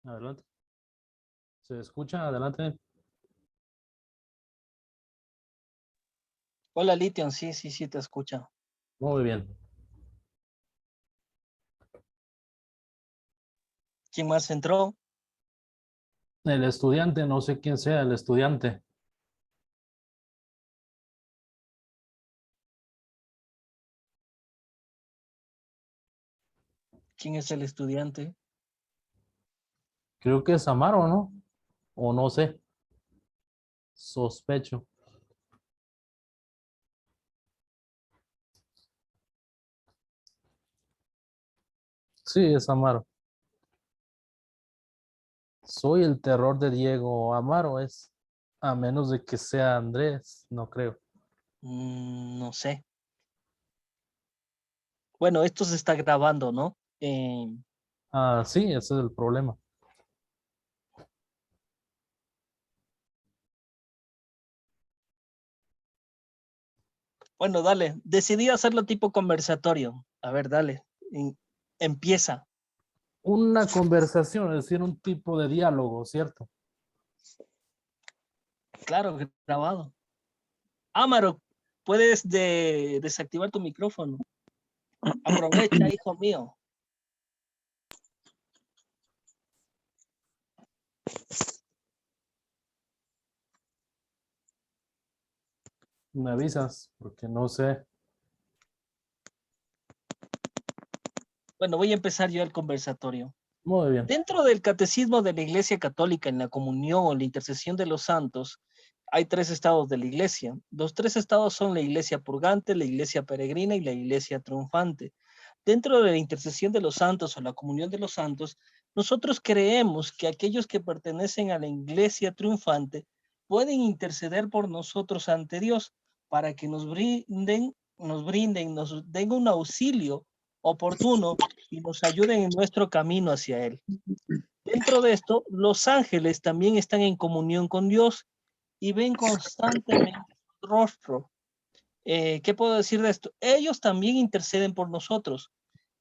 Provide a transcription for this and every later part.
Adelante. ¿Se escucha? Adelante. Hola, Lition, sí, te escucha. Muy bien. ¿Quién más entró? El estudiante, no sé quién sea el estudiante. ¿Quién es el estudiante? Creo que es Amaro, ¿no? O no sé. Sospecho. Sí, es Amaro. Soy el terror de Diego. Amaro es. A menos de que sea Andrés, no creo. No sé. Bueno, esto se está grabando, ¿no? Ah, sí, ese es el problema. Bueno, dale. Decidí hacerlo tipo conversatorio. A ver, dale. Empieza. Una conversación, es decir, un tipo de diálogo, ¿cierto? Claro, grabado. Amaro, puedes desactivar tu micrófono. Aprovecha, hijo mío. Me avisas, porque no sé. Bueno, voy a empezar yo el conversatorio. Muy bien. Dentro del catecismo de la Iglesia Católica, en la comunión o la intercesión de los santos, hay tres estados de la Iglesia. Los tres estados son la Iglesia purgante, la Iglesia peregrina y la Iglesia triunfante. Dentro de la intercesión de los santos o la comunión de los santos, nosotros creemos que aquellos que pertenecen a la Iglesia triunfante pueden interceder por nosotros ante Dios para que nos den un auxilio oportuno y nos ayuden en nuestro camino hacia Él. Dentro de esto, los ángeles también están en comunión con Dios y ven constantemente su rostro. ¿Qué puedo decir de esto? Ellos también interceden por nosotros.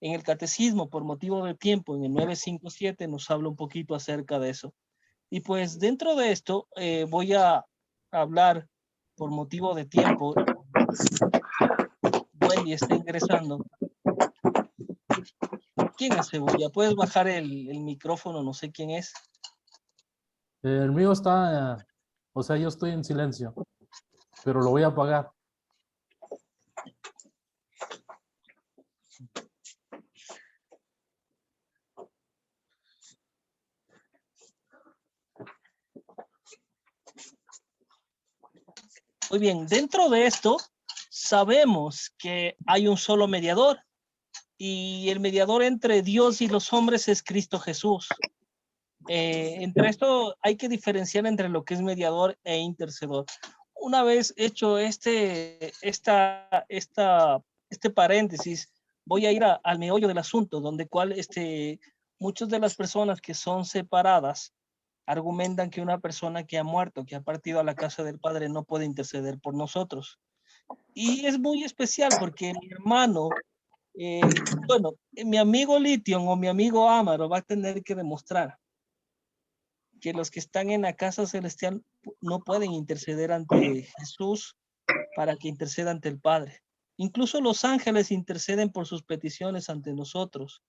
En el catecismo, por motivo del tiempo, en el 957 nos habla un poquito acerca de eso. Y pues dentro de esto voy a hablar por motivo de tiempo. Wendy está ingresando. ¿Quién es Cebolla? ¿Puedes bajar el micrófono? No sé quién es. El mío está, o sea, yo estoy en silencio, pero lo voy a apagar. Muy bien, dentro de esto sabemos que hay un solo mediador y el mediador entre Dios y los hombres es Cristo Jesús. Entre esto hay que diferenciar entre lo que es mediador e intercedor. Una vez hecho este paréntesis, voy a ir al meollo del asunto, donde muchas de las personas que son separadas argumentan que una persona que ha muerto, que ha partido a la casa del Padre, no puede interceder por nosotros. Y es muy especial porque mi hermano, mi amigo Lition o mi amigo Amaro va a tener que demostrar que los que están en la casa celestial no pueden interceder ante Jesús para que interceda ante el Padre. Incluso los ángeles interceden por sus peticiones ante nosotros.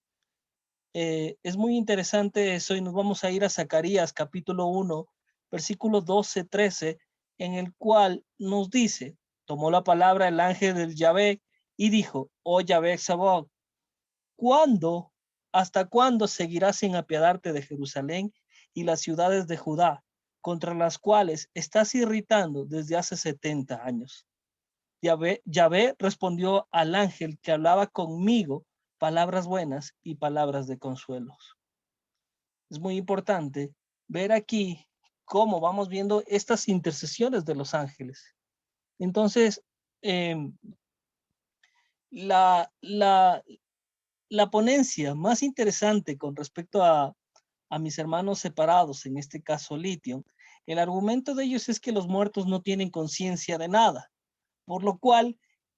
Es muy interesante eso y nos vamos a ir a Zacarías capítulo 1, versículo 12-13, en el cual nos dice, tomó la palabra el ángel del Yahvé y dijo, oh Yahvé Sabaoth, ¿cuándo, hasta cuándo seguirás sin apiadarte de Jerusalén y las ciudades de Judá, contra las cuales estás irritando desde hace 70 años? Yahvé respondió al ángel que hablaba conmigo palabras buenas y palabras de consuelo. Es muy importante ver aquí cómo vamos viendo estas intercesiones de los ángeles. Entonces, eh, la, la, la ponencia más interesante con respecto a mis hermanos separados, en este caso Litio, el argumento de ellos es que los muertos no tienen conciencia de nada, por lo cual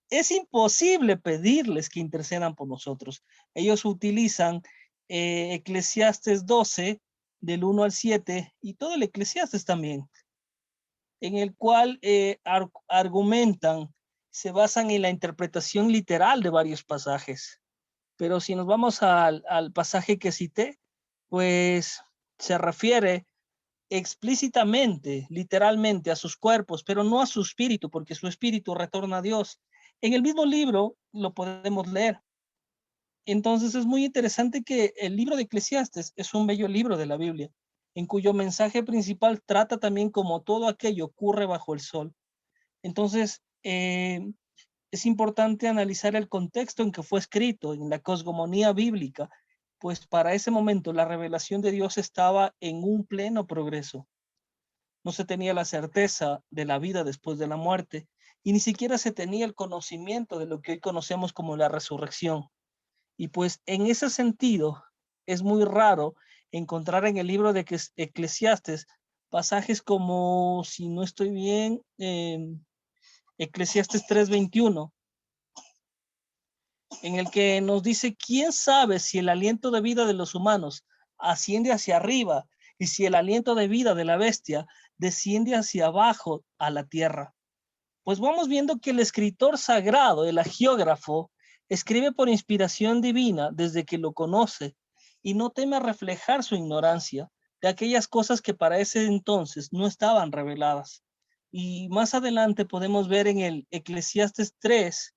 es imposible pedirles que intercedan por nosotros. Ellos utilizan Eclesiastes 12, del 1 al 7, y todo el Eclesiastes también, en el cual argumentan, se basan en la interpretación literal de varios pasajes. Pero si nos vamos al pasaje que cité, pues se refiere explícitamente, literalmente, a sus cuerpos, pero no a su espíritu, porque su espíritu retorna a Dios. En el mismo libro lo podemos leer. Entonces es muy interesante que el libro de Eclesiastes es un bello libro de la Biblia, en cuyo mensaje principal trata también como todo aquello ocurre bajo el sol. Entonces, es importante analizar el contexto en que fue escrito, en la cosmogonía bíblica, pues para ese momento la revelación de Dios estaba en un pleno progreso. No se tenía la certeza de la vida después de la muerte y ni siquiera se tenía el conocimiento de lo que hoy conocemos como la resurrección. Y pues en ese sentido es muy raro encontrar en el libro de Eclesiastes pasajes como, si no estoy bien, Eclesiastes 3:21, en el que nos dice, ¿quién sabe si el aliento de vida de los humanos asciende hacia arriba y si el aliento de vida de la bestia desciende hacia abajo a la tierra? Pues vamos viendo que el escritor sagrado, el agiógrafo, escribe por inspiración divina desde que lo conoce y no teme reflejar su ignorancia de aquellas cosas que para ese entonces no estaban reveladas. Y más adelante podemos ver en el Eclesiastes 3,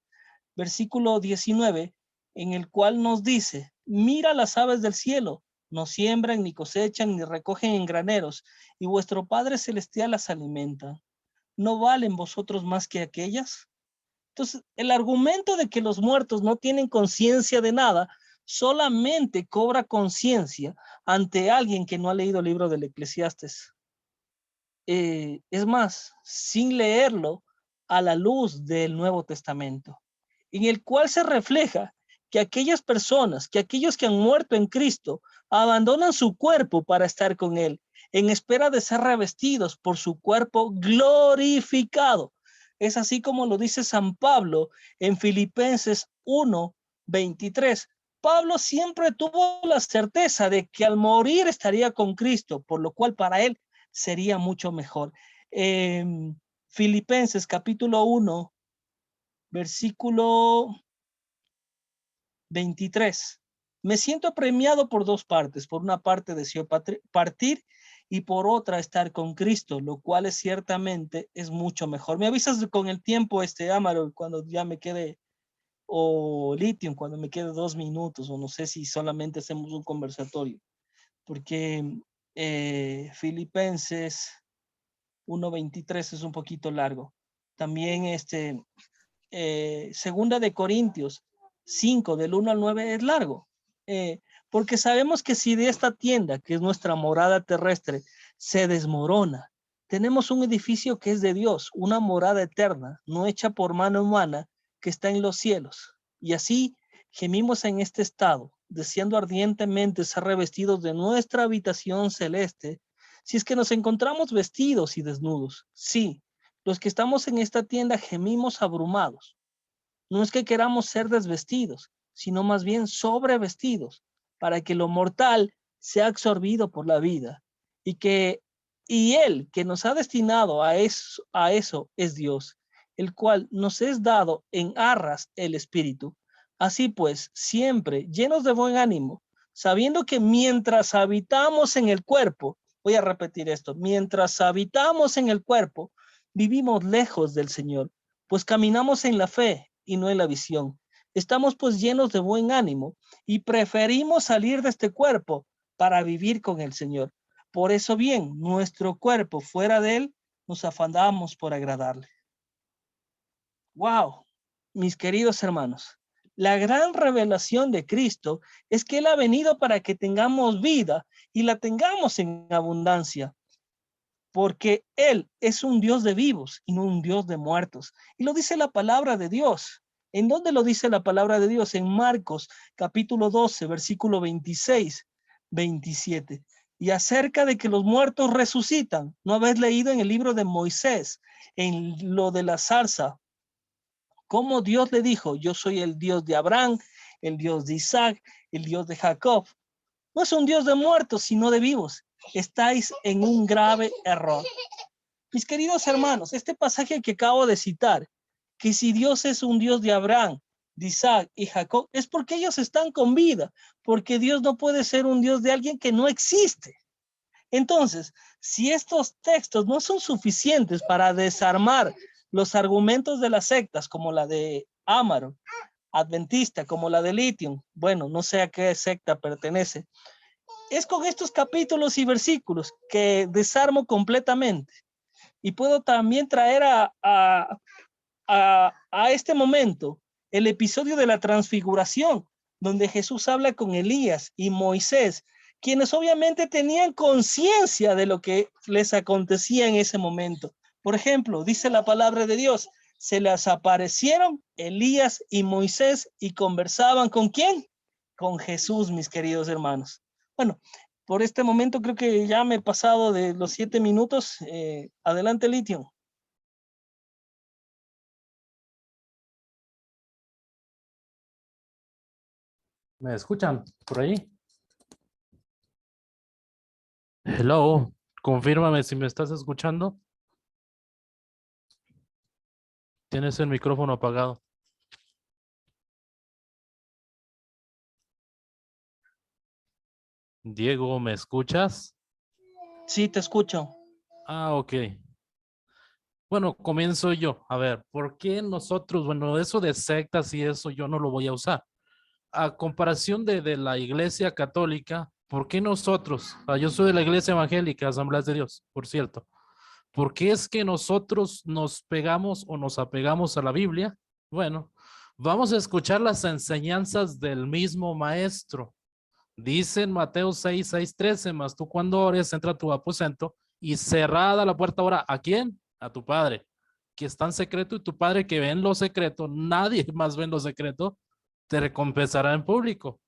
versículo 19, en el cual nos dice, mira las aves del cielo, no siembran, ni cosechan, ni recogen en graneros, y vuestro Padre Celestial las alimenta. ¿No valen vosotros más que aquellas? Entonces, el argumento de que los muertos no tienen conciencia de nada solamente cobra conciencia ante alguien que no ha leído el libro del Eclesiastes. Es más, sin leerlo a la luz del Nuevo Testamento, en el cual se refleja que aquellas personas, que aquellos que han muerto en Cristo, abandonan su cuerpo para estar con Él, en espera de ser revestidos por su cuerpo glorificado. Es así como lo dice San Pablo en Filipenses 1:23. Pablo siempre tuvo la certeza de que al morir estaría con Cristo, por lo cual para él sería mucho mejor. Filipenses capítulo 1, versículo 23. Me siento premiado por dos partes. Por una parte deseo partir y por otra estar con Cristo, lo cual es ciertamente es mucho mejor. Me avisas con el tiempo, Amaro, cuando ya me quede, o Lithium, cuando me quede 2 minutos, o no sé si solamente hacemos un conversatorio, porque Filipenses 1:23 es un poquito largo. También segunda de Corintios 5 del 1 al 9 es largo. Porque sabemos que si de esta tienda, que es nuestra morada terrestre, se desmorona, tenemos un edificio que es de Dios, una morada eterna, no hecha por mano humana, que está en los cielos. Y así gemimos en este estado, deseando ardientemente ser revestidos de nuestra habitación celeste, si es que nos encontramos vestidos y desnudos. Sí, los que estamos en esta tienda gemimos abrumados. No es que queramos ser desvestidos, sino más bien sobrevestidos, para que lo mortal sea absorbido por la vida y Él que nos ha destinado a eso es Dios, el cual nos es dado en arras el Espíritu. Así pues, siempre llenos de buen ánimo, sabiendo que mientras habitamos en el cuerpo, voy a repetir esto, mientras habitamos en el cuerpo, vivimos lejos del Señor, pues caminamos en la fe y no en la visión. Estamos pues llenos de buen ánimo y preferimos salir de este cuerpo para vivir con el Señor. Por eso bien, nuestro cuerpo fuera de Él, nos afanamos por agradarle. Wow, mis queridos hermanos, la gran revelación de Cristo es que Él ha venido para que tengamos vida y la tengamos en abundancia, porque Él es un Dios de vivos y no un Dios de muertos. Y lo dice la palabra de Dios. ¿En dónde lo dice la palabra de Dios? En Marcos capítulo 12, versículo 26, 27. Y acerca de que los muertos resucitan, ¿no habéis leído en el libro de Moisés, en lo de la zarza, cómo Dios le dijo, yo soy el Dios de Abraham, el Dios de Isaac, el Dios de Jacob? No es un Dios de muertos, sino de vivos. estáis en un grave error. Mis queridos hermanos, este pasaje que acabo de citar, que si Dios es un Dios de Abraham, de Isaac y Jacob, es porque ellos están con vida, porque Dios no puede ser un Dios de alguien que no existe. Entonces, si estos textos no son suficientes para desarmar los argumentos de las sectas, como la de Amaro, adventista, como la de Lithium, bueno, no sé a qué secta pertenece, es con estos capítulos y versículos que desarmo completamente. Y puedo también traer a este momento el episodio de la transfiguración, donde Jesús habla con Elías y Moisés, quienes obviamente tenían conciencia de lo que les acontecía en ese momento. Por ejemplo, dice la palabra de Dios, se les aparecieron Elías y Moisés y conversaban ¿con quién? Con Jesús, mis queridos hermanos. Bueno, por este momento creo que ya me he pasado de los 7 minutos. Adelante, Lithium. ¿Me escuchan por ahí? Hello, confírmame si me estás escuchando. Tienes el micrófono apagado. Diego, ¿me escuchas? Sí, te escucho. Ah, ok. Bueno, comienzo yo. A ver, ¿por qué nosotros, bueno, eso de sectas y eso yo no lo voy a usar? A comparación de la iglesia católica, ¿por qué nosotros? Yo soy de la iglesia evangélica, Asambleas de Dios, por cierto. ¿Por qué es que nosotros nos pegamos o nos apegamos a la Biblia? Bueno, vamos a escuchar las enseñanzas del mismo maestro. Dice en Mateo 6:13, mas tú cuando ores, entra a tu aposento y cerrada la puerta ahora, ¿a quién? A tu Padre, que está en secreto, y tu Padre que ve en lo secreto, nadie más ve en lo secreto, te recompensará en público.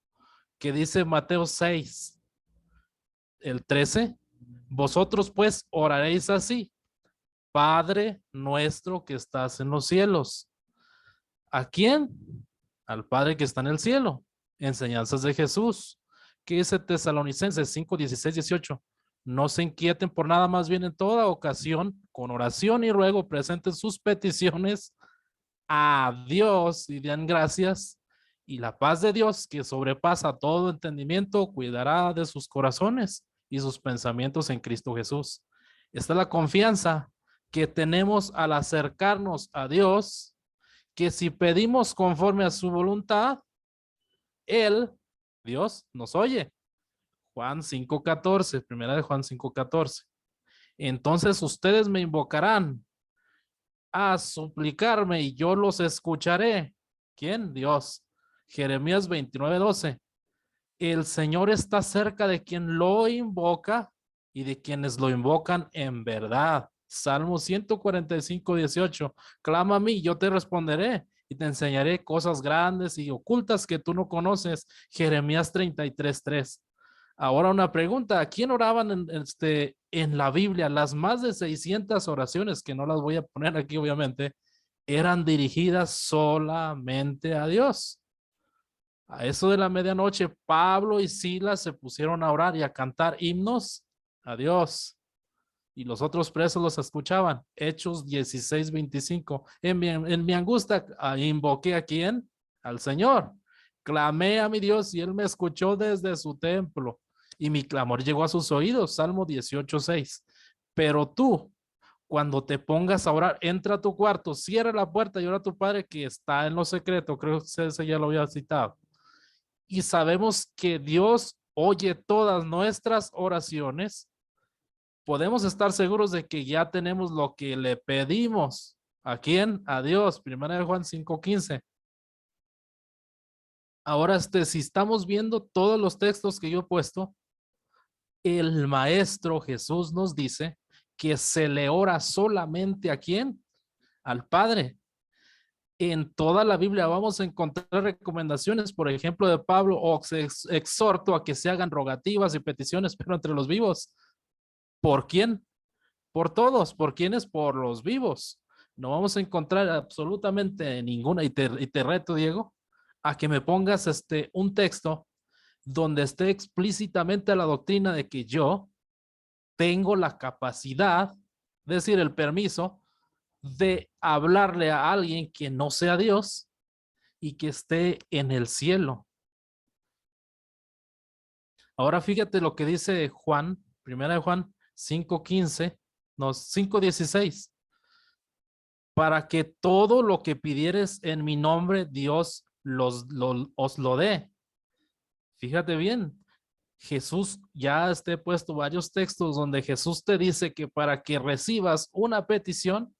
Que dice Mateo 6:13, vosotros pues oraréis así, Padre nuestro que estás en los cielos. ¿A quién? Al Padre que está en el cielo. Enseñanzas de Jesús. ¿Qué dice Tesalonicenses 5:16-18? No se inquieten por nada, más bien en toda ocasión, con oración y ruego, presenten sus peticiones a Dios y den gracias. Y la paz de Dios, que sobrepasa todo entendimiento, cuidará de sus corazones y sus pensamientos en Cristo Jesús. Esta es la confianza que tenemos al acercarnos a Dios, que si pedimos conforme a su voluntad, Él, Dios, nos oye. Juan 5:14, primera de Juan 5:14. Entonces ustedes me invocarán a suplicarme y yo los escucharé. ¿Quién? Dios. Jeremías 29:12. El Señor está cerca de quien lo invoca y de quienes lo invocan en verdad. Salmo 145:18. Clama a mí, yo te responderé y te enseñaré cosas grandes y ocultas que tú no conoces. Jeremías 33:3. Ahora una pregunta, ¿a quién oraban en la Biblia? Las más de 600 oraciones, que no las voy a poner aquí obviamente, eran dirigidas solamente a Dios. A eso de la medianoche, Pablo y Silas se pusieron a orar y a cantar himnos a Dios. Y los otros presos los escuchaban. Hechos 16:25. En mi angustia invoqué ¿a quién? Al Señor. Clamé a mi Dios y Él me escuchó desde su templo. Y mi clamor llegó a sus oídos. Salmo 18:6. Pero tú, cuando te pongas a orar, entra a tu cuarto, cierra la puerta y ora a tu Padre que está en lo secreto. Creo que ese ya lo había citado. Y sabemos que Dios oye todas nuestras oraciones. Podemos estar seguros de que ya tenemos lo que le pedimos. ¿A quién? A Dios. Primera de Juan 5:15. Ahora, si estamos viendo todos los textos que yo he puesto, el Maestro Jesús nos dice que se le ora solamente ¿a quién? Al Padre. En toda la Biblia vamos a encontrar recomendaciones, por ejemplo, de Pablo, o exhorto a que se hagan rogativas y peticiones, pero entre los vivos. ¿Por quién? Por todos. ¿Por quiénes? Por los vivos. No vamos a encontrar absolutamente ninguna, y te reto, Diego, a que me pongas un texto donde esté explícitamente la doctrina de que yo tengo la capacidad, es decir, el permiso de hablarle a alguien que no sea Dios y que esté en el cielo. Ahora fíjate lo que dice Juan, primera de Juan 5:15, no, 5:16. Para que todo lo que pidieres en mi nombre, Dios os lo dé. Fíjate bien, Jesús ya esté puesto varios textos donde Jesús te dice que para que recibas una petición,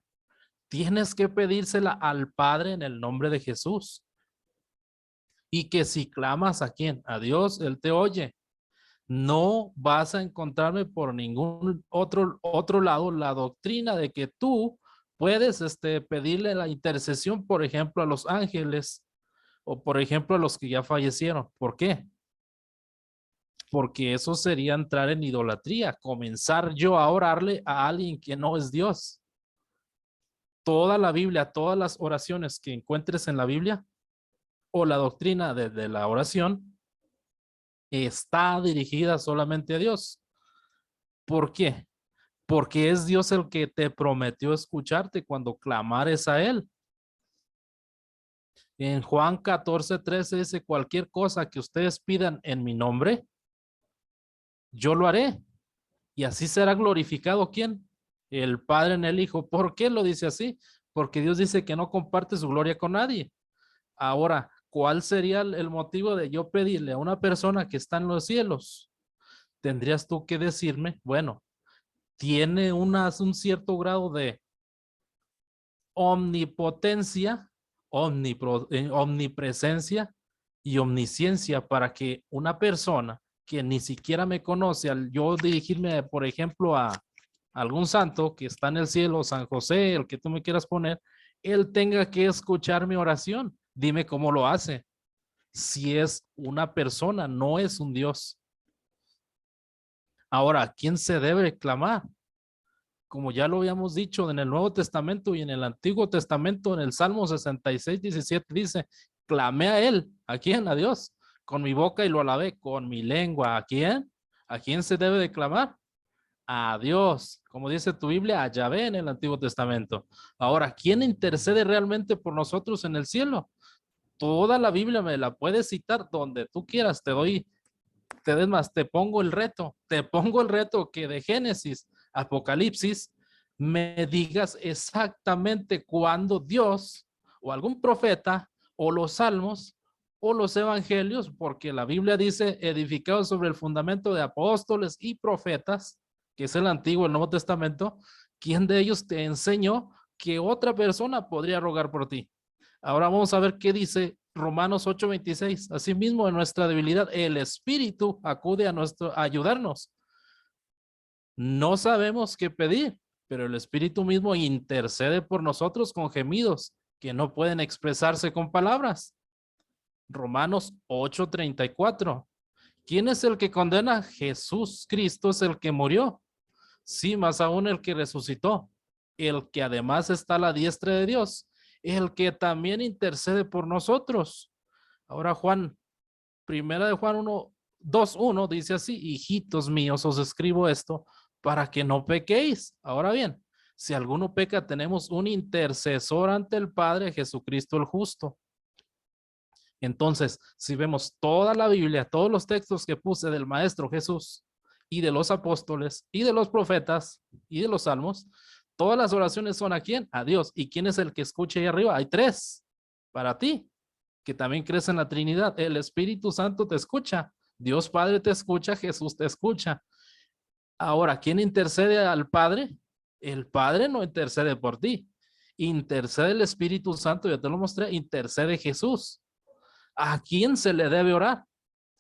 tienes que pedírsela al Padre en el nombre de Jesús. Y que si clamas a quién, a Dios, Él te oye. No vas a encontrarme por ningún otro lado la doctrina de que tú puedes pedirle la intercesión, por ejemplo, a los ángeles o por ejemplo a los que ya fallecieron. ¿Por qué? Porque eso sería entrar en idolatría, comenzar yo a orarle a alguien que no es Dios. Toda la Biblia, todas las oraciones que encuentres en la Biblia o la doctrina de la oración está dirigida solamente a Dios. ¿Por qué? Porque es Dios el que te prometió escucharte cuando clamares a Él. En Juan 14:13 dice, cualquier cosa que ustedes pidan en mi nombre, yo lo haré. Y así será glorificado, ¿quién? El Padre en el Hijo. ¿Por qué lo dice así? Porque Dios dice que no comparte su gloria con nadie. Ahora, ¿cuál sería el motivo de yo pedirle a una persona que está en los cielos? Tendrías tú que decirme, bueno, tiene un cierto grado de omnipotencia, omnipresencia y omnisciencia para que una persona que ni siquiera me conoce, al yo dirigirme, por ejemplo, a algún santo que está en el cielo, San José, el que tú me quieras poner, él tenga que escuchar mi oración. Dime cómo lo hace. Si es una persona, no es un Dios. Ahora, ¿a quién se debe clamar? Como ya lo habíamos dicho en el Nuevo Testamento y en el Antiguo Testamento, en el Salmo 66:17 dice, clamé a él. ¿A quién? A Dios. Con mi boca y lo alabé, con mi lengua. ¿A quién? ¿A quién se debe de clamar? A Dios. Como dice tu Biblia, a Yahvé en el Antiguo Testamento. Ahora, ¿quién intercede realmente por nosotros en el cielo? Toda la Biblia me la puedes citar donde tú quieras. Te más, te pongo el reto que de Génesis, Apocalipsis, me digas exactamente cuándo Dios o algún profeta o los salmos o los evangelios, porque la Biblia dice edificados sobre el fundamento de apóstoles y profetas, que es el Antiguo y el Nuevo Testamento, ¿quién de ellos te enseñó que otra persona podría rogar por ti? Ahora vamos a ver qué dice Romanos 8:26. Asimismo, en nuestra debilidad, el Espíritu acude a ayudarnos. No sabemos qué pedir, pero el Espíritu mismo intercede por nosotros con gemidos que no pueden expresarse con palabras. Romanos 8:34. ¿Quién es el que condena? Jesús Cristo es el que murió. Sí, más aún el que resucitó, el que además está a la diestra de Dios, el que también intercede por nosotros. Ahora primera de Juan 2:1 dice así, hijitos míos, os escribo esto para que no pequéis. Ahora bien, si alguno peca, tenemos un intercesor ante el Padre, Jesucristo el justo. Entonces, si vemos toda la Biblia, todos los textos que puse del Maestro Jesús y de los apóstoles y de los profetas y de los salmos, todas las oraciones son a quién? A Dios. ¿Y quién es el que escucha ahí arriba? Hay tres para ti, que también crees en la Trinidad. El Espíritu Santo te escucha, Dios Padre te escucha, Jesús te escucha. Ahora, ¿quién intercede al Padre? El Padre no intercede por ti. Intercede el Espíritu Santo, ya te lo mostré, intercede Jesús. ¿A quién se le debe orar?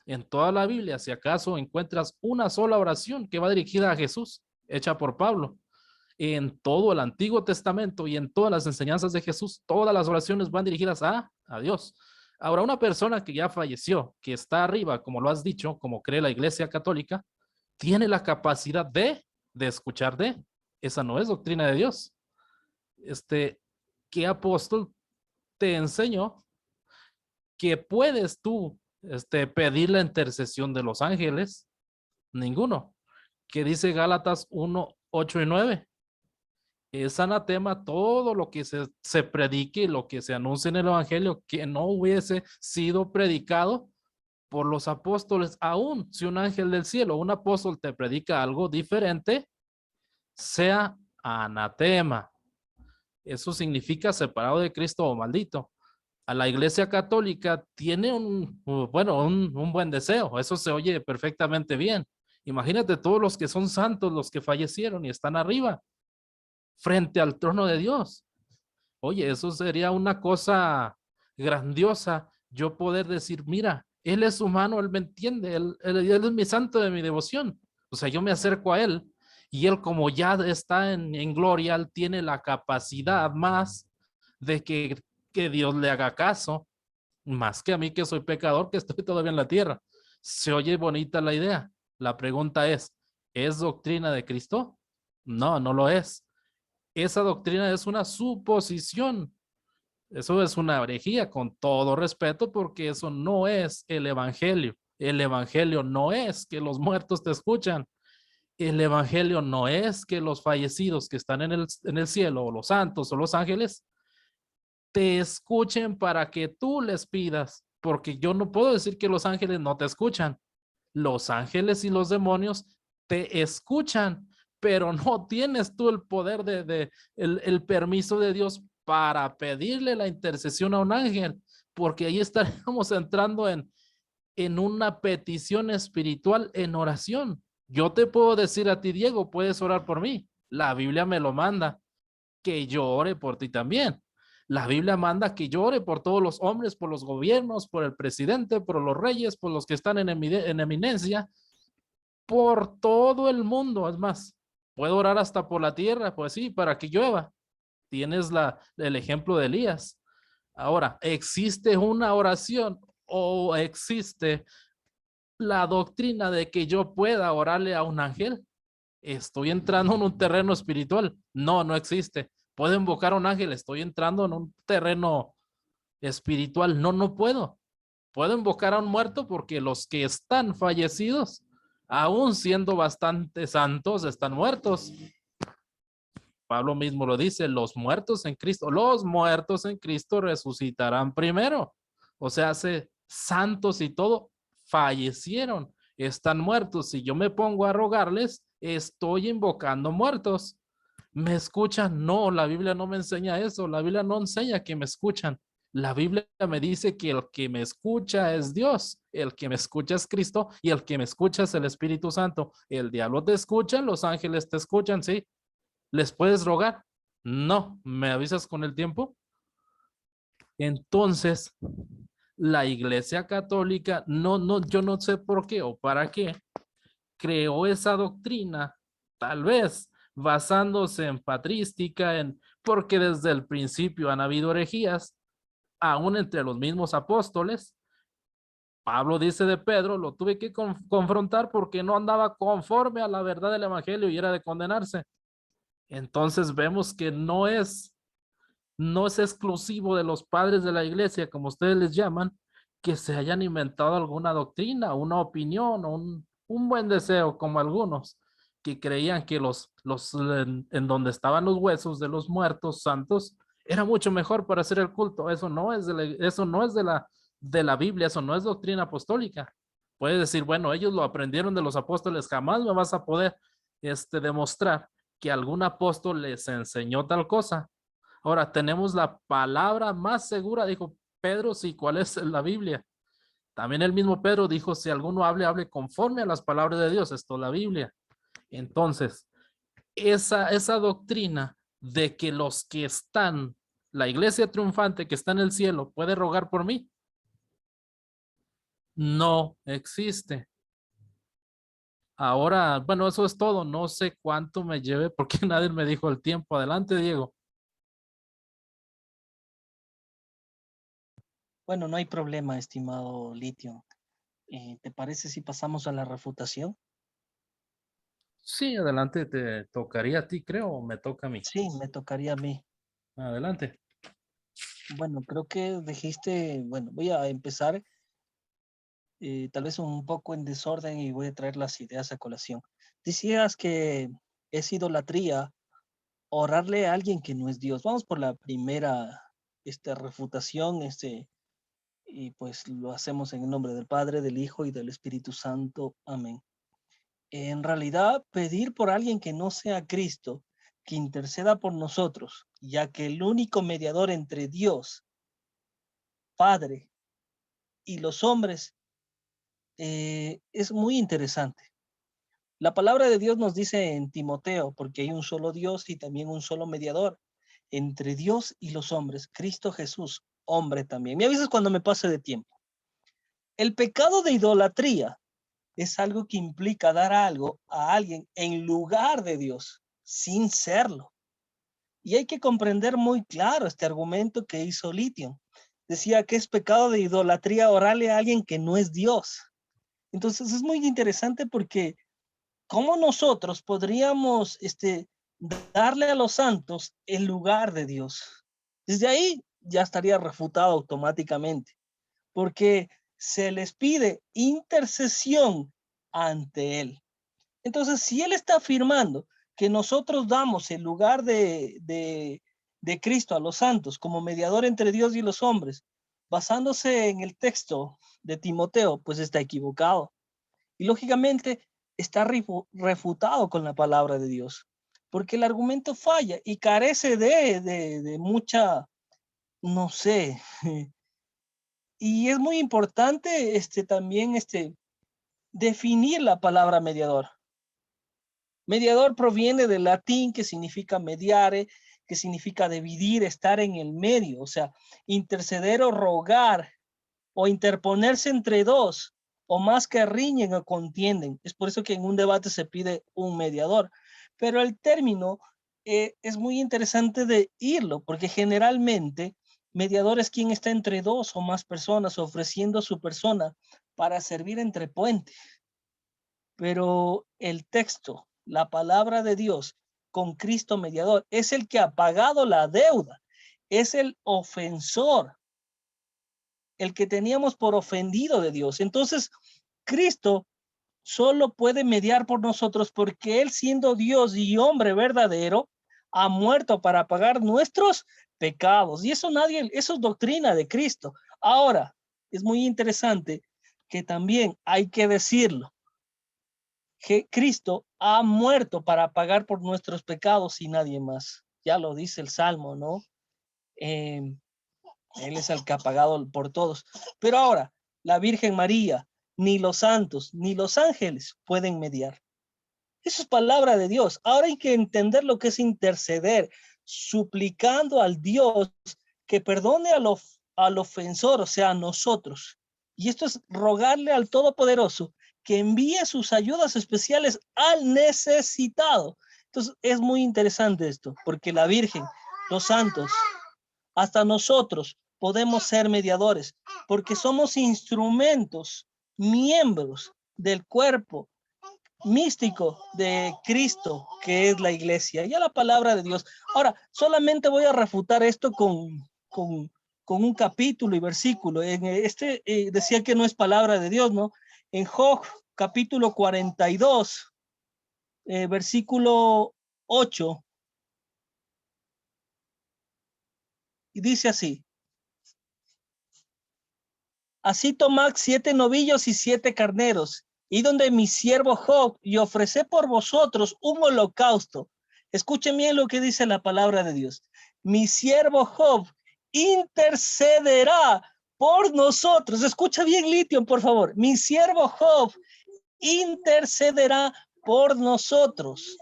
En toda la Biblia, si acaso encuentras una sola oración que va dirigida a Jesús, hecha por Pablo. En todo el Antiguo Testamento y en todas las enseñanzas de Jesús, todas las oraciones van dirigidas a Dios. Ahora, una persona que ya falleció, que está arriba, como lo has dicho, como cree la Iglesia Católica, tiene la capacidad de escuchar de. Esa no es doctrina de Dios. ¿Qué apóstol te enseñó que puedes tú pedir la intercesión de los ángeles? Ninguno. ¿Qué dice Gálatas 1:8 y 9? Es anatema todo lo que se predique, lo que se anuncia en el evangelio, que no hubiese sido predicado por los apóstoles. Aún si un ángel del cielo, un apóstol te predica algo diferente, sea anatema. Eso significa separado de Cristo o maldito. A la Iglesia Católica tiene un buen deseo. Eso se oye perfectamente bien. Imagínate todos los que son santos, los que fallecieron y están arriba, frente al trono de Dios. Oye, eso sería una cosa grandiosa. Yo poder decir, mira, Él es humano, Él me entiende, él es mi santo de mi devoción. O sea, yo me acerco a Él y Él como ya está en gloria, Él tiene la capacidad más de que Dios le haga caso, más que a mí que soy pecador, que estoy todavía en la tierra. Se oye bonita la idea. La pregunta ¿es doctrina de Cristo? No, no lo es. Esa doctrina es una suposición. Eso es una herejía, con todo respeto, porque eso no es el evangelio. El evangelio no es que los muertos te escuchan. El evangelio no es que los fallecidos que están en el cielo, o los santos, o los ángeles, te escuchen para que tú les pidas, porque yo no puedo decir que los ángeles no te escuchan. Los ángeles y los demonios te escuchan, pero no tienes tú el poder el permiso de Dios para pedirle la intercesión a un ángel, porque ahí estaríamos entrando en una petición espiritual en oración. Yo te puedo decir a ti, Diego, puedes orar por mí. La Biblia me lo manda, que yo ore por ti también. La Biblia manda que yo ore por todos los hombres, por los gobiernos, por el presidente, por los reyes, por los que están en eminencia, por todo el mundo. Es más, puedo orar hasta por la tierra, pues sí, para que llueva. Tienes el ejemplo de Elías. Ahora, ¿existe una oración o existe la doctrina de que yo pueda orarle a un ángel? Estoy entrando en un terreno espiritual. No, no existe. Puedo invocar a un ángel, estoy entrando en un terreno espiritual. No, no puedo. Puedo invocar a un muerto porque los que están fallecidos, aún siendo bastante santos, están muertos. Pablo mismo lo dice, los muertos en Cristo resucitarán primero. O sea, hace santos y todo fallecieron, están muertos. Si yo me pongo a rogarles, estoy invocando muertos. ¿Me escuchan? No, la Biblia no me enseña eso. La Biblia no enseña que me escuchan. La Biblia me dice que el que me escucha es Dios, el que me escucha es Cristo y el que me escucha es el Espíritu Santo. El diablo te escucha, los ángeles te escuchan, sí. ¿Les puedes rogar? No, ¿me avisas con el tiempo? Entonces, la Iglesia Católica, yo no sé por qué o para qué creó esa doctrina, tal vez basándose en patrística, porque desde el principio han habido herejías, aún entre los mismos apóstoles. Pablo dice de Pedro, lo tuve que confrontar porque no andaba conforme a la verdad del evangelio y era de condenarse. Entonces vemos que no es exclusivo de los padres de la iglesia, como ustedes les llaman, que se hayan inventado alguna doctrina, una opinión, un buen deseo, como algunos que creían que en donde estaban los huesos de los muertos santos era mucho mejor para hacer el culto. Eso no es eso no es de la Biblia, eso no es doctrina apostólica. Puedes decir, bueno, ellos lo aprendieron de los apóstoles, jamás me vas a poder demostrar que algún apóstol les enseñó tal cosa. Ahora tenemos la palabra más segura, dijo Pedro, sí, ¿cuál es la Biblia? También el mismo Pedro dijo, si alguno hable conforme a las palabras de Dios, esto es la Biblia. Entonces, esa doctrina de que los que están, la iglesia triunfante que está en el cielo, puede rogar por mí, no existe. Ahora, bueno, eso es todo. No sé cuánto me lleve porque nadie me dijo el tiempo. Adelante, Diego. Bueno, no hay problema, estimado Litio. ¿Te parece si pasamos a la refutación? Sí, adelante, te tocaría a ti, creo, o me toca a mí. Sí, me tocaría a mí. Adelante. Bueno, creo que dijiste, bueno, voy a empezar tal vez un poco en desorden y voy a traer las ideas a colación. Decías que es idolatría orarle a alguien que no es Dios. Vamos por la primera refutación, y pues lo hacemos en el nombre del Padre, del Hijo y del Espíritu Santo. Amén. En realidad, pedir por alguien que no sea Cristo, que interceda por nosotros, ya que el único mediador entre Dios, Padre y los hombres, es muy interesante. La palabra de Dios nos dice en Timoteo, porque hay un solo Dios y también un solo mediador entre Dios y los hombres, Cristo Jesús, hombre también. Me avisas cuando me pase de tiempo. El pecado de idolatría es algo que implica dar algo a alguien en lugar de Dios, sin serlo. Y hay que comprender muy claro este argumento que hizo Lithium. Decía que es pecado de idolatría orarle a alguien que no es Dios. Entonces es muy interesante porque ¿cómo nosotros podríamos darle a los santos en lugar de Dios? Desde ahí ya estaría refutado automáticamente, porque se les pide intercesión ante Él. Entonces, si Él está afirmando que nosotros damos el lugar de Cristo a los santos como mediador entre Dios y los hombres, basándose en el texto de Timoteo, pues está equivocado. Y lógicamente está refutado con la palabra de Dios, porque el argumento falla y carece de mucha, no sé. Y es muy importante también definir la palabra mediador. Mediador proviene del latín que significa mediare, que significa dividir, estar en el medio, o sea, interceder o rogar o interponerse entre dos o más que riñen o contienden. Es por eso que en un debate se pide un mediador. Pero el término es muy interesante de irlo, porque generalmente mediador es quien está entre dos o más personas ofreciendo su persona para servir entre puentes. Pero el texto, la palabra de Dios con Cristo mediador, es el que ha pagado la deuda, es el ofensor, el que teníamos por ofendido de Dios. Entonces, Cristo solo puede mediar por nosotros porque Él, siendo Dios y hombre verdadero, ha muerto para pagar nuestros pecados. Y eso eso es doctrina de Cristo. Ahora, es muy interesante que también hay que decirlo, que Cristo ha muerto para pagar por nuestros pecados y nadie más. Ya lo dice el Salmo, ¿no? Él es el que ha pagado por todos. Pero ahora, la Virgen María, ni los santos, ni los ángeles pueden mediar. Eso es palabra de Dios. Ahora hay que entender lo que es interceder, suplicando al Dios que perdone al ofensor, o sea, a nosotros. Y esto es rogarle al Todopoderoso que envíe sus ayudas especiales al necesitado. Entonces, es muy interesante esto, porque la Virgen, los santos, hasta nosotros podemos ser mediadores, porque somos instrumentos, miembros del cuerpo místico de Cristo, que es la iglesia, ya la palabra de Dios. Ahora, solamente voy a refutar esto con un capítulo y versículo. En decía que no es palabra de Dios, ¿no? En Job, capítulo 42, versículo 8, y dice así: así tomad 7 novillos y 7 carneros, y donde mi siervo Job, y ofrecé por vosotros un holocausto. Escuchen bien lo que dice la palabra de Dios. Mi siervo Job intercederá por nosotros. Escucha bien, Lithium, por favor. Mi siervo Job intercederá por nosotros.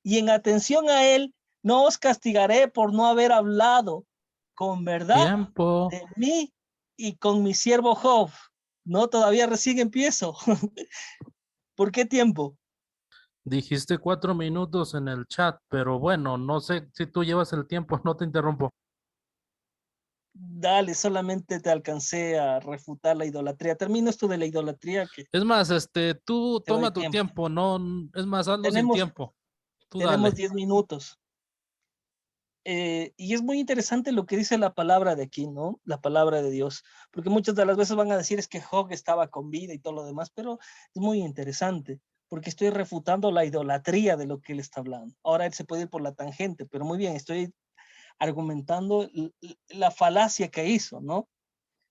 Y en atención a él, no os castigaré por no haber hablado con verdad Tiempo. de mí y con mi siervo Job. No, todavía recién empiezo. ¿Por qué tiempo? Dijiste 4 minutos en el chat, pero bueno, no sé si tú llevas el tiempo, no te interrumpo. Dale, solamente te alcancé a refutar la idolatría. Termino esto de la idolatría que Es más, tú te doy toma tu tiempo. tiempo, no, es más, hazlo sin Tenemos, tiempo. Tú tenemos dale. 10 minutos. Y es muy interesante lo que dice la palabra de aquí, ¿no? La palabra de Dios, porque muchas de las veces van a decir es que Job estaba con vida y todo lo demás, pero es muy interesante, porque estoy refutando la idolatría de lo que él está hablando. Ahora él se puede ir por la tangente, pero muy bien, estoy argumentando la falacia que hizo, ¿no?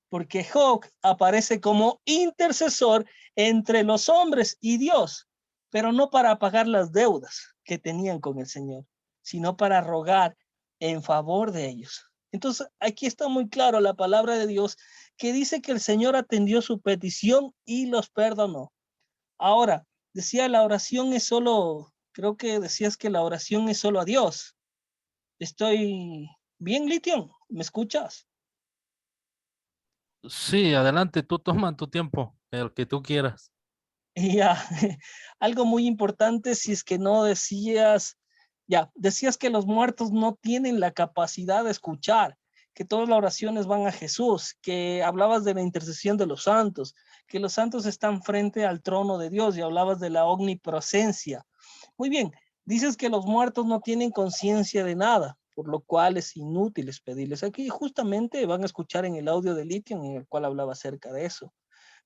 Porque Job aparece como intercesor entre los hombres y Dios, pero no para pagar las deudas que tenían con el Señor, sino para rogar en favor de ellos. Entonces, aquí está muy claro la palabra de Dios que dice que el Señor atendió su petición y los perdonó. Ahora, decía la oración es solo, creo que decías que la oración es solo a Dios. Estoy bien, Lition, ¿me escuchas? Sí, adelante, tú toma tu tiempo, el que tú quieras. Y ya, algo muy importante, si es que no decías, ya, decías que los muertos no tienen la capacidad de escuchar, que todas las oraciones van a Jesús, que hablabas de la intercesión de los santos, que los santos están frente al trono de Dios y hablabas de la omnipresencia. Muy bien, dices que los muertos no tienen conciencia de nada, por lo cual es inútil pedirles. Aquí justamente van a escuchar en el audio de Lithium en el cual hablaba acerca de eso.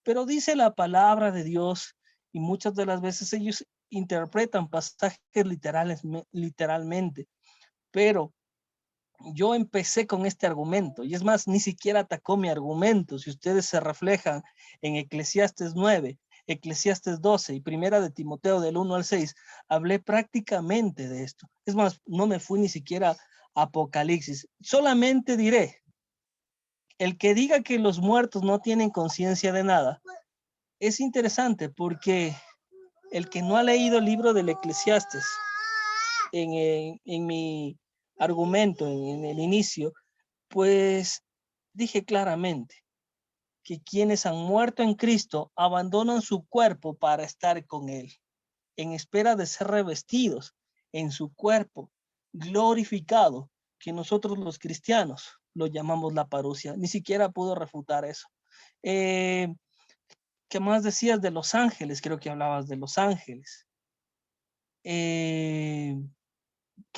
Pero dice la palabra de Dios y muchas de las veces ellos interpretan pasajes literalmente, pero yo empecé con este argumento y es más, ni siquiera atacó mi argumento. Si ustedes se reflejan en Eclesiastes 9, Eclesiastes 12 y Primera de Timoteo del 1 al 6, hablé prácticamente de esto. Es más, no me fui ni siquiera a Apocalipsis. Solamente diré, el que diga que los muertos no tienen conciencia de nada, es interesante porque el que no ha leído el libro del Eclesiastes, en mi argumento, en el inicio, pues dije claramente que quienes han muerto en Cristo abandonan su cuerpo para estar con Él, en espera de ser revestidos en su cuerpo glorificado, que nosotros los cristianos lo llamamos la parusia. Ni siquiera pudo refutar eso. ¿Qué más decías de los ángeles? Creo que hablabas de los ángeles. Que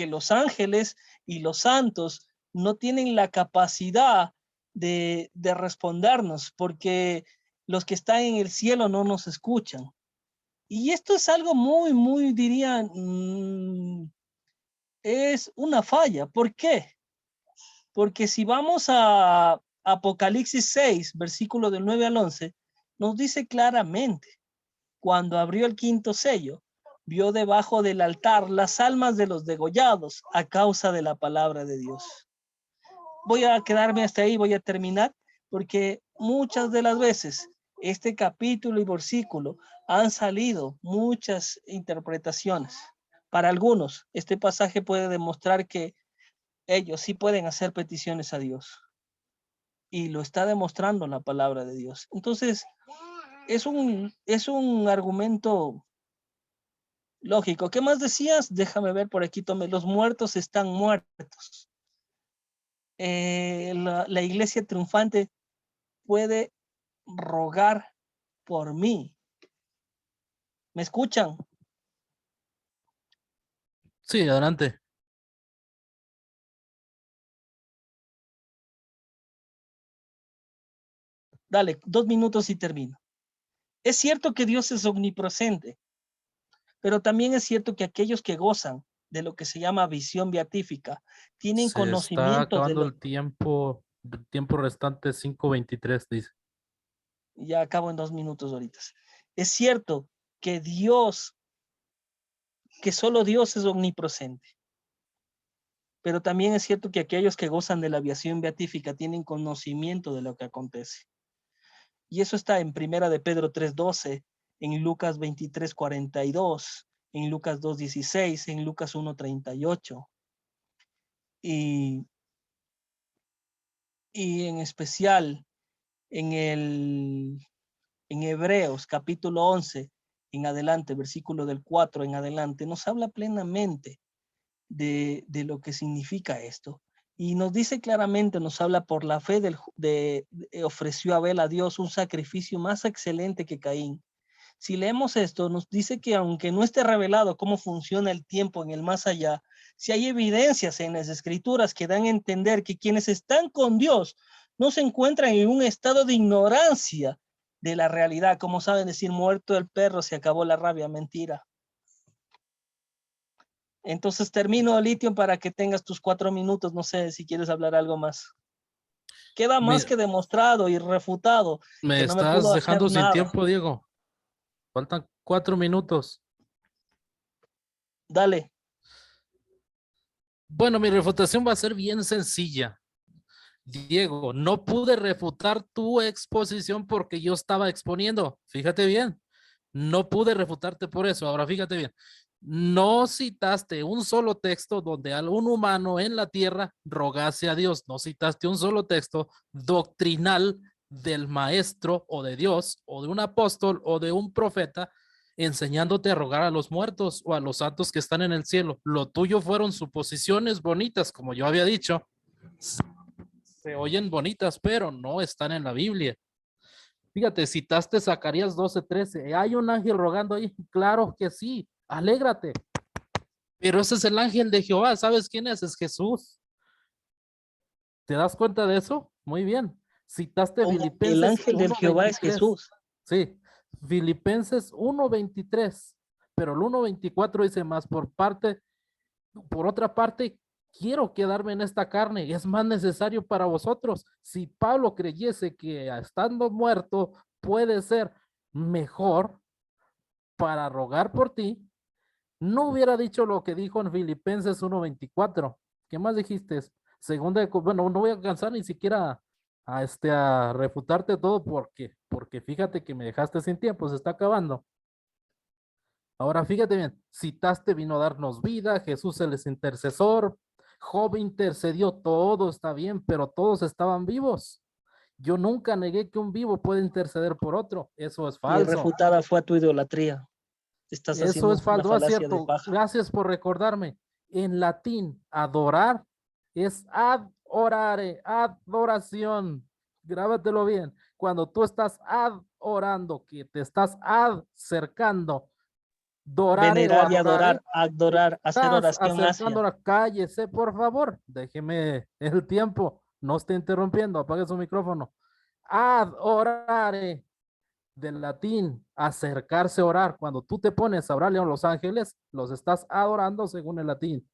los ángeles y los santos no tienen la capacidad de respondernos porque los que están en el cielo no nos escuchan. Y esto es algo muy, diría, es una falla. ¿Por qué? Porque si vamos a Apocalipsis 6, versículo del 9 al 11, nos dice claramente, cuando abrió el quinto sello, vio debajo del altar las almas de los degollados a causa de la palabra de Dios. Voy a quedarme hasta ahí, voy a terminar, porque muchas de las veces este capítulo y versículo han salido muchas interpretaciones. Para algunos, este pasaje puede demostrar que ellos sí pueden hacer peticiones a Dios. Y lo está demostrando la palabra de Dios. Entonces, es un argumento lógico. ¿Qué más decías? Déjame ver por aquí, tome. Los muertos están muertos. La iglesia triunfante puede rogar por mí. ¿Me escuchan? Sí, adelante. Dale, 2 minutos y termino. Es cierto que Dios es omnipresente, pero también es cierto que aquellos que gozan de lo que se llama visión beatífica tienen Se está conocimiento de acabando lo... el tiempo restante 5:23, dice. Ya acabo en 2 minutos ahorita. Es cierto que Dios, que solo Dios es omnipresente, pero también es cierto que aquellos que gozan de la visión beatífica tienen conocimiento de lo que acontece. Y eso está en Primera de Pedro 3:12, en Lucas 23:42, en Lucas 2:16, en Lucas 1:38. Y, y en especial en Hebreos capítulo 11 en adelante, versículo del 4 en adelante, nos habla plenamente de lo que significa esto. Y nos dice claramente, nos habla por la fe ofreció Abel a Dios un sacrificio más excelente que Caín. Si leemos esto, nos dice que aunque no esté revelado cómo funciona el tiempo en el más allá, si hay evidencias en las escrituras que dan a entender que quienes están con Dios no se encuentran en un estado de ignorancia de la realidad. Como saben decir, muerto el perro, se acabó la rabia, mentira. Entonces termino, Lithium, para que tengas tus 4 minutos. No sé si quieres hablar algo más. Queda más que demostrado y refutado Me que no me estás pudo hacer dejando sin nada. tiempo, Diego. Faltan 4 minutos. Dale. Bueno, mi refutación va a ser bien sencilla. Diego, no pude refutar tu exposición porque yo estaba exponiendo. Fíjate bien, no pude refutarte por eso. Ahora fíjate bien, no citaste un solo texto donde algún humano en la tierra rogase a Dios. No citaste un solo texto doctrinal del maestro o de Dios o de un apóstol o de un profeta enseñándote a rogar a los muertos o a los santos que están en el cielo. Lo tuyo fueron suposiciones bonitas, como yo había dicho. Se oyen bonitas, pero no están en la Biblia. Fíjate, citaste Zacarías 12:13. ¿Hay un ángel rogando ahí? Claro que sí. Alégrate. Pero ese es el ángel de Jehová. ¿Sabes quién es? Es Jesús. ¿Te das cuenta de eso? Muy bien. Citaste El Filipenses ángel del Jehová es 1:23. Jesús. Sí, Filipenses 1:23. Pero el 1:24 dice más por otra parte, quiero quedarme en esta carne, es más necesario para vosotros. Si Pablo creyese que estando muerto puede ser mejor para rogar por ti, no hubiera dicho lo que dijo en Filipenses 1:24. ¿Qué más dijiste? Segunda, bueno, no voy a alcanzar ni siquiera a refutarte todo porque fíjate que me dejaste sin tiempo, se está acabando. Ahora fíjate bien, citaste vino a darnos vida, Jesús el intercesor, Job intercedió, todo está bien, pero todos estaban vivos. Yo nunca negué que un vivo puede interceder por otro, eso es Y falso. refutada fue tu idolatría. Estás Eso haciendo es una falso, es falacia de cierto. paja. Gracias por recordarme. En latín, adorar es adorare, adoración. Grábatelo bien. Cuando tú estás adorando, que te estás acercando, dorare o Venerar y adorare, adorar, hacer estás oración acercando hacia. a la cállese, por favor. Déjeme el tiempo. No esté interrumpiendo. Apague su micrófono. Adorare del latín, acercarse a orar. Cuando tú te pones a orarle a los ángeles, los estás adorando según el latín.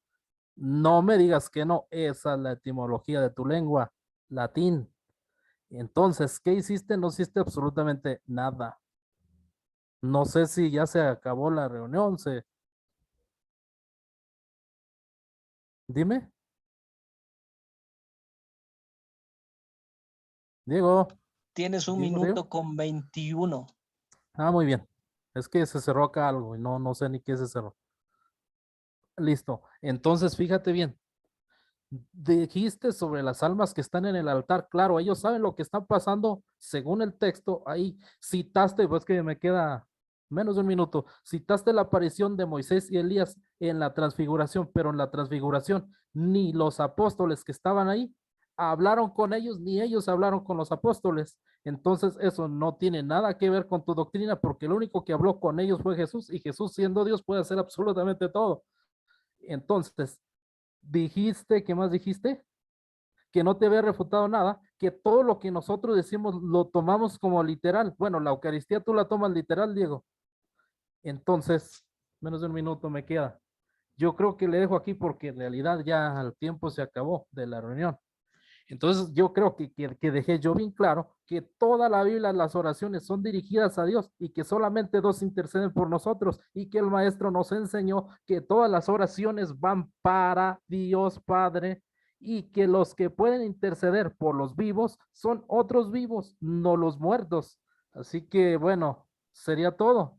No me digas que no, esa es la etimología de tu lengua, latín. Entonces, ¿qué hiciste? No hiciste absolutamente nada. No sé si ya se acabó la reunión, dime. Diego, Tienes un Diego. minuto con 21. Ah, muy bien. Es que se cerró acá algo y no sé ni qué se cerró. Listo. Entonces, fíjate bien. Dijiste sobre las almas que están en el altar. Claro, ellos saben lo que está pasando según el texto. Ahí citaste, pues que me queda menos de un minuto. Citaste la aparición de Moisés y Elías en la transfiguración, pero en la transfiguración ni los apóstoles que estaban ahí hablaron con ellos, ni ellos hablaron con los apóstoles. Entonces eso no tiene nada que ver con tu doctrina, porque el único que habló con ellos fue Jesús, y Jesús siendo Dios puede hacer absolutamente todo. Entonces, dijiste, ¿qué más dijiste? Que no te había refutado nada, que todo lo que nosotros decimos lo tomamos como literal. Bueno, la Eucaristía tú la tomas literal, Diego. Entonces, menos de un minuto me queda. Yo creo que le dejo aquí porque en realidad ya el tiempo se acabó de la reunión. Entonces, yo creo que dejé yo bien claro que toda la Biblia, las oraciones son dirigidas a Dios y que solamente dos interceden por nosotros y que el Maestro nos enseñó que todas las oraciones van para Dios Padre y que los que pueden interceder por los vivos son otros vivos, no los muertos. Así que, bueno, sería todo.